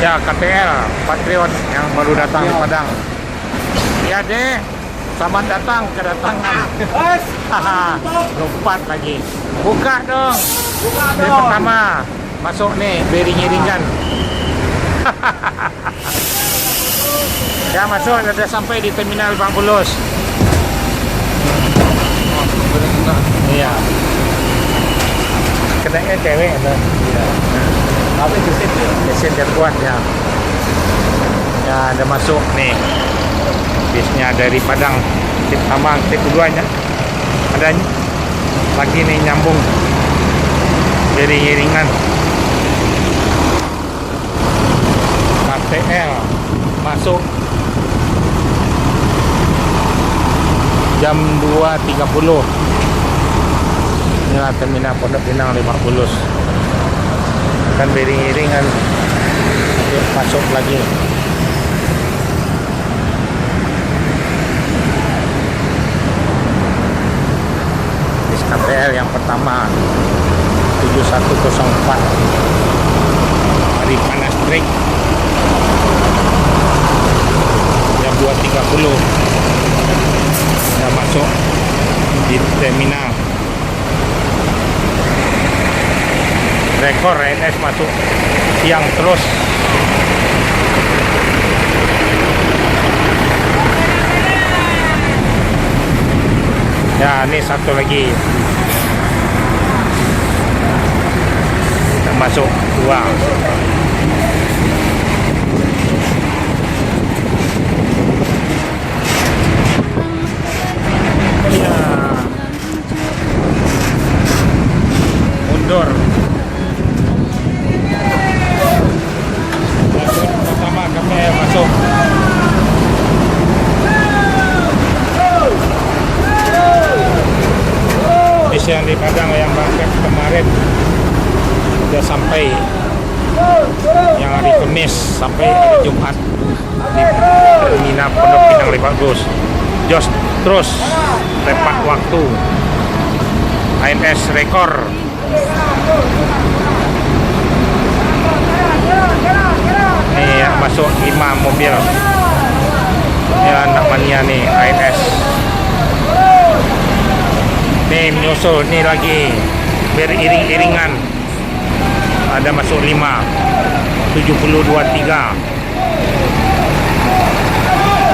Ya, KTL Patriot yang baru datang di Padang. Ya deh, selamat datang kedatangan. Haha, lompat lagi. Buka dong. Ini pertama masuk nih, bering-iringan. Ya masuk, sudah sampai di Terminal Lebak Bulus. Iya. Kenanya cewek ada. Iya. Tapi mesin terkuat ya. Ya ada masuk nih. Bisnya dari Padang. Tip tambang, tip keduanya. Ada lagi nih nyambung. Jadi iringan. KTL masuk jam 2.30. Inilah Terminal Pondok Pinang Lebak Bulus. Kan beriring-iringan masuk lagi. Bis KTL yang pertama 7104 hari panas break jam 2.30 sudah masuk di terminal. Rekor ANS masuk siang terus. Ya ini satu lagi kita masuk dua. Ya mundur. Pertama kami masuk. Bis yang di Padang yang berangkat kemarin sudah sampai, yang hari Kamis sampai hari Jumat di Terminal Pondok Pinang Lebak Bulus. Jos terus tepat waktu. ANS rekor. Nih ya, masuk 5 mobil. Ya anak mania nih ANS. Nih menyusul nih lagi beriring-iringan. Ada masuk 5 7023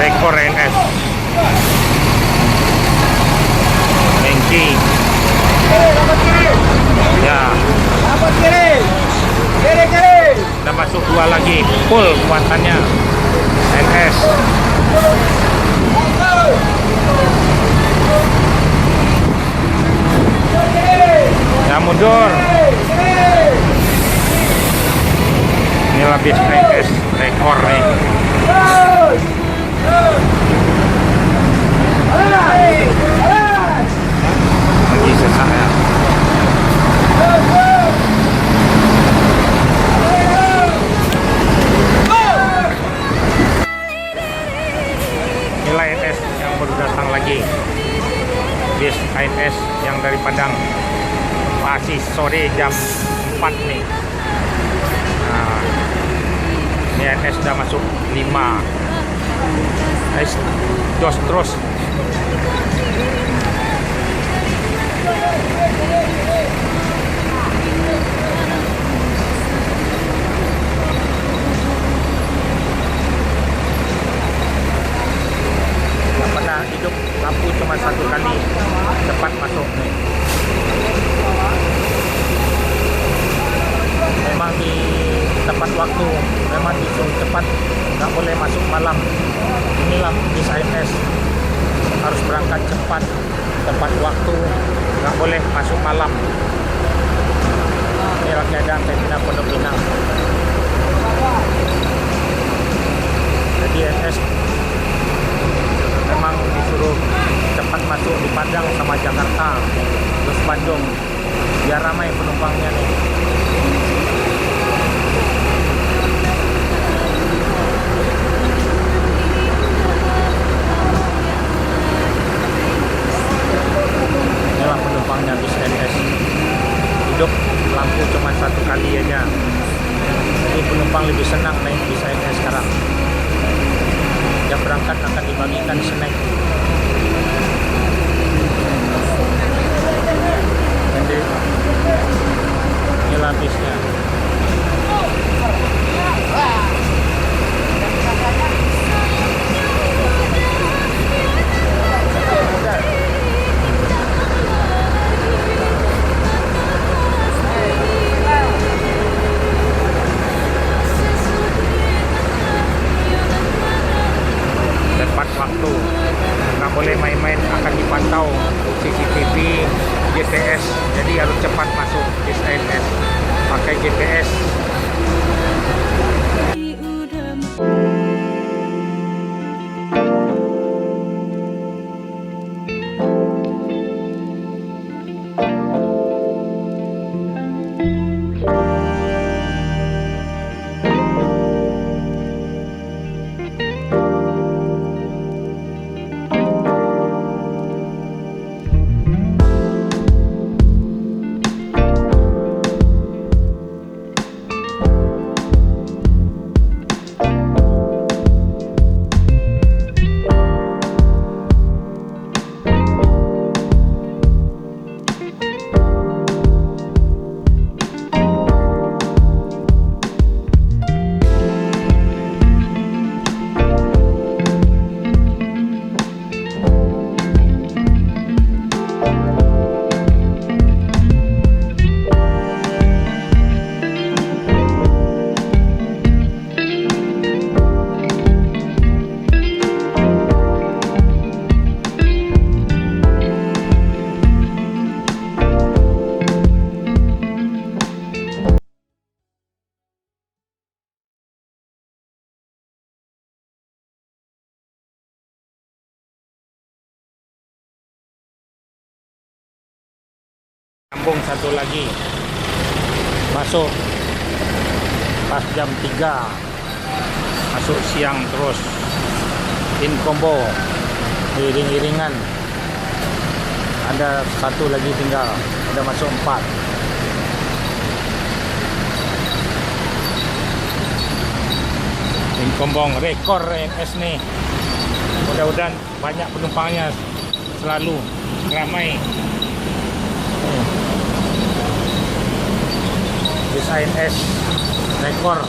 rekor ANS. Mengki. Ya. Udah masuk 2 lagi, full muatannya ANS. Ya mundur. Inilah bis ANS rekor nih. Lagi sesak ya. Inilah ANS yang baru datang lagi. Bis ANS yang dari Padang. Masih sore jam 4 nih. Nah, ini ANS sudah masuk 5. ANS jos terus. Nggak pernah hidup lampu cuma satu kali, cepat masuk nih. Memang di tepat waktu, memang disuruh cepat, nggak boleh masuk malam. Inilah bis ANS harus berangkat cepat, tepat waktu, nggak boleh masuk malam. Inilah keadaan Terminal Pondok Pinang. Jadi ANS memang disuruh cepat masuk di Padang sama Jakarta, terus Bandung, biar ramai penumpangnya nih. Inilah penumpangnya bis ANS. Hidup lampu cuma satu kali aja. Jadi penumpang lebih senang naik bis ANS sekarang. Jam berangkat akan dibagikan snack. Jadi inilah bisnya. Tepat waktu, nggak boleh main-main, akan dipantau CCTV, GPS, jadi harus cepat masuk bis ANS, pakai GPS. Sambung satu lagi, masuk pas jam 3, masuk siang terus, in combo, iring-iringan. Ada satu lagi tinggal, udah masuk 4. In combo, rekor ANS nih. Mudah-mudahan banyak penumpangnya, selalu ramai. Bis ANS rekor